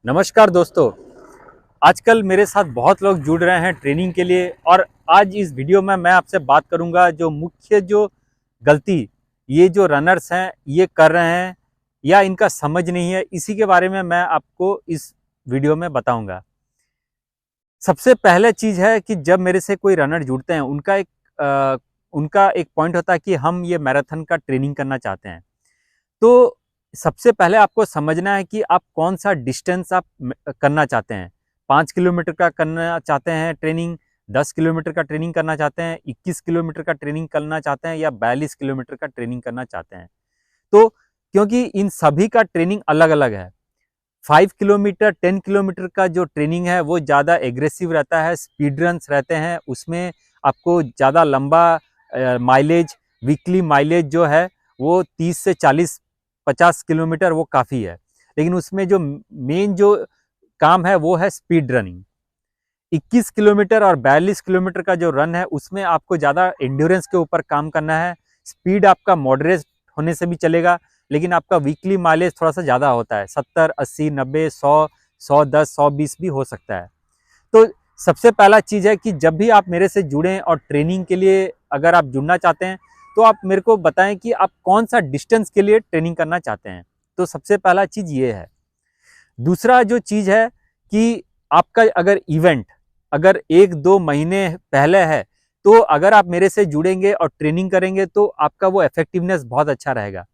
नमस्कार दोस्तों। आजकल मेरे साथ बहुत लोग जुड़ रहे हैं ट्रेनिंग के लिए और आज इस वीडियो में मैं आपसे बात करूंगा जो मुख्य जो गलती ये जो रनर्स हैं ये कर रहे हैं या इनका समझ नहीं है, इसी के बारे में मैं आपको इस वीडियो में बताऊंगा। सबसे पहले चीज़ है कि जब मेरे से कोई रनर जुड़ते हैं उनका एक पॉइंट होता है कि हम ये मैराथन का ट्रेनिंग करना चाहते हैं। तो सबसे पहले आपको समझना है कि आप कौन-सा डिस्टेंस आप करना चाहते हैं। 5 किलोमीटर का करना चाहते हैं ट्रेनिंग, 10 किलोमीटर का ट्रेनिंग करना चाहते हैं, 21 किलोमीटर का ट्रेनिंग करना चाहते हैं या 42 किलोमीटर का ट्रेनिंग करना चाहते हैं। तो क्योंकि इन सभी का ट्रेनिंग अलग-अलग है। 5 किलोमीटर, 10 किलोमीटर का जो ट्रेनिंग है वो ज़्यादा एग्रेसिव रहता है, स्पीड रन्स रहते हैं, उसमें आपको ज़्यादा लंबा माइलेज, वीकली माइलेज जो है वो 30 से 40-50 किलोमीटर वो काफ़ी है। लेकिन उसमें जो मेन जो काम है वो है स्पीड रनिंग। 21 किलोमीटर और 42 किलोमीटर का जो रन है उसमें आपको ज़्यादा एंड्योरेंस के ऊपर काम करना है। स्पीड आपका मॉडरेट होने से भी चलेगा, लेकिन आपका वीकली माइलेज थोड़ा सा ज़्यादा होता है, 70, 80, 90, 100, 110, 120 भी हो सकता है। तो सबसे पहला चीज़ है कि जब भी आप मेरे से जुड़ें और ट्रेनिंग के लिए अगर आप जुड़ना चाहते हैं तो आप मेरे को बताएं कि आप कौन सा डिस्टेंस के लिए ट्रेनिंग करना चाहते हैं। तो सबसे पहला चीज़ ये है। दूसरा जो चीज़ है कि आपका अगर इवेंट अगर 1-2 महीने पहले है, तो अगर आप मेरे से जुड़ेंगे और ट्रेनिंग करेंगे तो आपका वो इफेक्टिवनेस बहुत अच्छा रहेगा।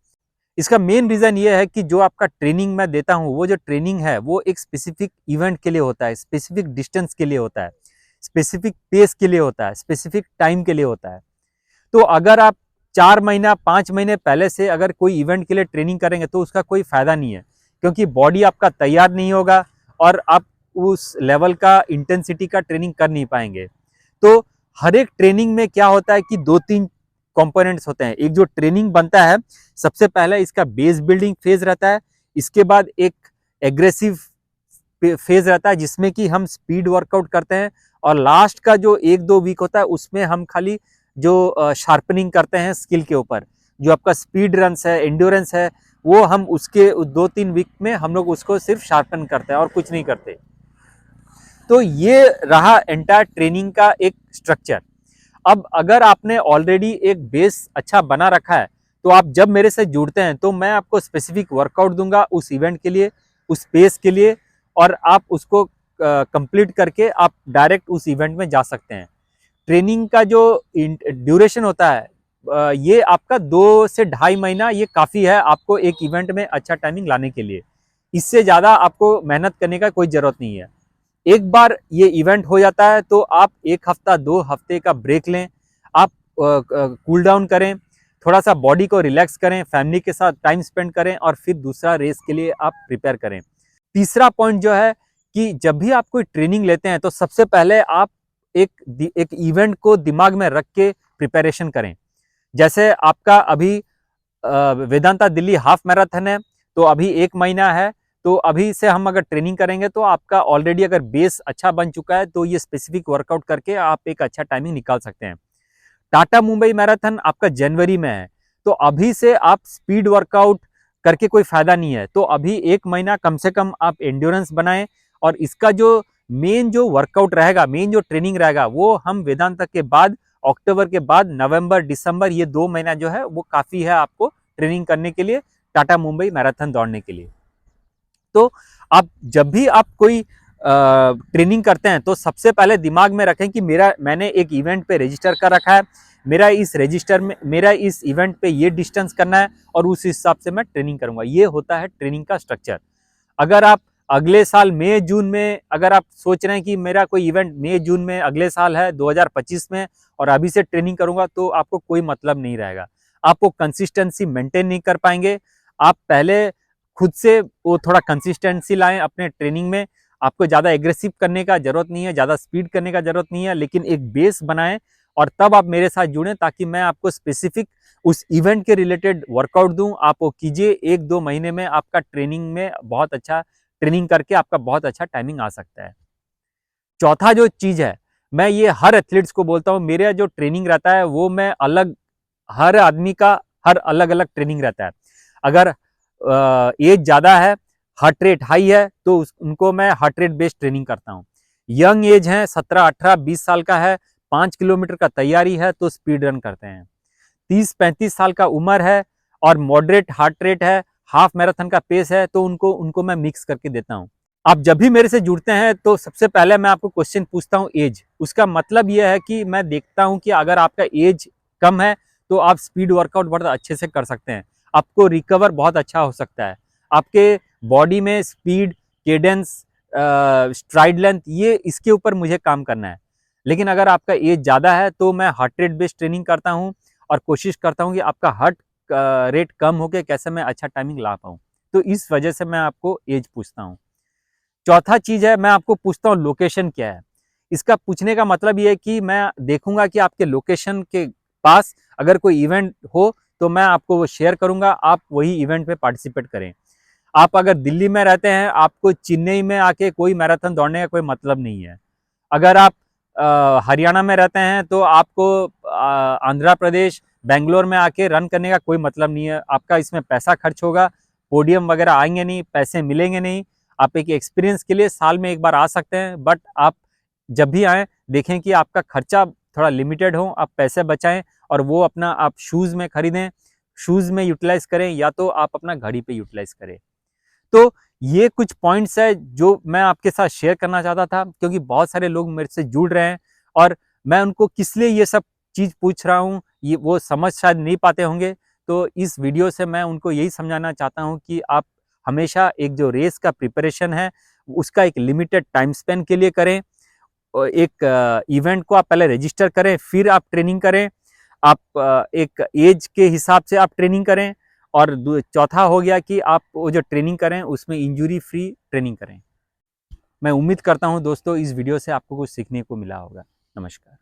इसका मेन रीज़न ये है कि जो आपका ट्रेनिंग मैं देता हूँ, वो जो ट्रेनिंग है वो एक स्पेसिफिक इवेंट के लिए होता है, स्पेसिफिक डिस्टेंस के लिए होता है, स्पेसिफिक पेस के लिए होता है, स्पेसिफिक टाइम के लिए होता है। तो अगर आप 4 महीना 5 महीने पहले से अगर कोई इवेंट के लिए ट्रेनिंग करेंगे तो उसका कोई फ़ायदा नहीं है, क्योंकि बॉडी आपका तैयार नहीं होगा और आप उस लेवल का इंटेंसिटी का ट्रेनिंग कर नहीं पाएंगे। तो हर एक ट्रेनिंग में क्या होता है कि 2-3 कंपोनेंट्स होते हैं। एक जो ट्रेनिंग बनता है, सबसे पहले इसका बेस बिल्डिंग फेज रहता है, इसके बाद एक एग्रेसिव फेज रहता है जिसमें कि हम स्पीड वर्कआउट करते हैं, और लास्ट का जो 1-2 वीक होता है उसमें हम खाली जो शार्पनिंग करते हैं स्किल के ऊपर। जो आपका स्पीड रन्स है, एंड्योरेंस है, वो हम उसके 2-3 वीक में हम लोग उसको सिर्फ शार्पन करते हैं और कुछ नहीं करते। तो ये रहा एंटायर ट्रेनिंग का एक स्ट्रक्चर। अब अगर आपने ऑलरेडी एक बेस अच्छा बना रखा है, तो आप जब मेरे से जुड़ते हैं तो मैं आपको स्पेसिफिक वर्कआउट दूंगा उस इवेंट के लिए, उस पेस के लिए, और आप उसको कंप्लीट करके आप डायरेक्ट उस इवेंट में जा सकते हैं। ट्रेनिंग का जो ड्यूरेशन होता है, ये आपका 2 से ढाई महीना ये काफ़ी है आपको एक इवेंट में अच्छा टाइमिंग लाने के लिए। इससे ज़्यादा आपको मेहनत करने का कोई ज़रूरत नहीं है। एक बार ये इवेंट हो जाता है तो आप 1 हफ्ता 2 हफ्ते का ब्रेक लें, आप कूल डाउन करें, थोड़ा सा बॉडी को रिलैक्स करें, फैमिली के साथ टाइम स्पेंड करें और फिर दूसरा रेस के लिए आप प्रिपेयर करें। तीसरा पॉइंट जो है कि जब भी आप कोई ट्रेनिंग लेते हैं तो सबसे पहले आप एक इवेंट को दिमाग में रख के प्रिपरेशन करें। जैसे आपका अभी वेदांता दिल्ली हाफ मैराथन है, तो अभी 1 महीना है, तो अभी से हम अगर ट्रेनिंग करेंगे तो आपका ऑलरेडी अगर बेस अच्छा बन चुका है तो ये स्पेसिफिक वर्कआउट करके आप एक अच्छा टाइमिंग निकाल सकते हैं। टाटा मुंबई मैराथन आपका जनवरी में है, तो अभी से आप स्पीड वर्कआउट करके कोई फायदा नहीं है। तो अभी 1 महीना कम से कम आप एंड्योरेंस बनाएं, और इसका जो मेन जो वर्कआउट रहेगा, मेन जो ट्रेनिंग रहेगा, वो हम वेदांता के बाद, अक्टूबर के बाद, नवंबर दिसंबर, ये 2 महीना जो है वो काफ़ी है आपको ट्रेनिंग करने के लिए, टाटा मुंबई मैराथन दौड़ने के लिए। तो आप जब भी आप कोई ट्रेनिंग करते हैं तो सबसे पहले दिमाग में रखें कि मैंने एक इवेंट पे रजिस्टर कर रखा है, मेरा इस इवेंट पे ये डिस्टेंस करना है और उस हिसाब से मैं ट्रेनिंग करूंगा। ये होता है ट्रेनिंग का स्ट्रक्चर। अगर आप अगले साल मई जून में अगर आप सोच रहे हैं कि मेरा कोई इवेंट मई जून में अगले साल है 2025 में, और अभी से ट्रेनिंग करूंगा, तो आपको कोई मतलब नहीं रहेगा, आपको कंसिस्टेंसी मेंटेन नहीं कर पाएंगे। आप पहले खुद से वो थोड़ा कंसिस्टेंसी लाएं अपने ट्रेनिंग में। आपको ज़्यादा एग्रेसिव करने का जरूरत नहीं है, ज़्यादा स्पीड करने का जरूरत नहीं है, लेकिन एक बेस बनाएं और तब आप मेरे साथ जुड़ें, ताकि मैं आपको स्पेसिफिक उस इवेंट के रिलेटेड वर्कआउट दूं, आप वो कीजिए। 1-2 महीने में आपका ट्रेनिंग में बहुत अच्छा ट्रेनिंग करके आपका बहुत अच्छा टाइमिंग आ सकता है। चौथा जो चीज़ है, मैं ये हर एथलीट्स को बोलता हूँ, मेरा जो ट्रेनिंग रहता है वो मैं अलग, हर आदमी का हर अलग अलग ट्रेनिंग रहता है। अगर एज ज़्यादा है, हार्ट रेट हाई है तो उनको मैं हार्ट रेट बेस्ड ट्रेनिंग करता हूँ। यंग एज है, 17, 18, 20 साल का है, 5 किलोमीटर का तैयारी है तो स्पीड रन करते हैं। 30-35 साल का उम्र है और मॉडरेट हार्ट रेट है, हाफ मैराथन का पेस है, तो उनको उनको मैं मिक्स करके देता हूँ। आप जब भी मेरे से जुड़ते हैं तो सबसे पहले मैं आपको क्वेश्चन पूछता हूँ एज। उसका मतलब यह है कि मैं देखता हूँ कि अगर आपका एज कम है तो आप स्पीड वर्कआउट बहुत अच्छे से कर सकते हैं, आपको रिकवर बहुत अच्छा हो सकता है, आपके बॉडी में स्पीड, केडेंस, स्ट्राइड लेंथ, ये इसके ऊपर मुझे काम करना है। लेकिन अगर आपका एज ज़्यादा है तो मैं हार्ट रेट बेस्ड ट्रेनिंग करता हूँ और कोशिश करता हूँ कि आपका हार्ट रेट कम होकर कैसे मैं अच्छा टाइमिंग ला पाऊँ। तो इस वजह से मैं आपको एज पूछता हूँ। चौथा चीज़ है, मैं आपको पूछता हूँ लोकेशन क्या है। इसका पूछने का मतलब ये है कि मैं देखूंगा कि आपके लोकेशन के पास अगर कोई इवेंट हो तो मैं आपको वो शेयर करूंगा, आप वही इवेंट में पार्टिसिपेट करें। आप अगर दिल्ली में रहते हैं, आपको चेन्नई में आके कोई मैराथन दौड़ने का कोई मतलब नहीं है। अगर आप हरियाणा में रहते हैं तो आपको आंध्र प्रदेश, बेंगलोर में आके रन करने का कोई मतलब नहीं है। आपका इसमें पैसा खर्च होगा, पोडियम वगैरह आएंगे नहीं, पैसे मिलेंगे नहीं। आप एक एक्सपीरियंस के लिए साल में एक बार आ सकते हैं, बट आप जब भी आएँ देखें कि आपका खर्चा थोड़ा लिमिटेड हो, आप पैसे बचाएं और वो अपना आप शूज़ में खरीदें, शूज़ में यूटिलाइज़ करें या तो आप अपना घड़ी पे यूटिलाइज़ करें। तो ये कुछ पॉइंट्स है जो मैं आपके साथ शेयर करना चाहता था, क्योंकि बहुत सारे लोग मेरे से जुड़ रहे हैं और मैं उनको किस लिए ये सब चीज़ पूछ रहा हूँ, ये वो समझ शायद नहीं पाते होंगे। तो इस वीडियो से मैं उनको यही समझाना चाहता हूँ कि आप हमेशा एक जो रेस का प्रिपरेशन है, उसका एक लिमिटेड टाइम स्पेन के लिए करें। और एक इवेंट को आप पहले रजिस्टर करें, फिर आप ट्रेनिंग करें। आप एक एज के हिसाब से आप ट्रेनिंग करें और चौथा हो गया कि आप वो जो ट्रेनिंग करें उसमें इंजरी फ्री ट्रेनिंग करें। मैं उम्मीद करता हूं दोस्तों इस वीडियो से आपको कुछ सीखने को मिला होगा। नमस्कार।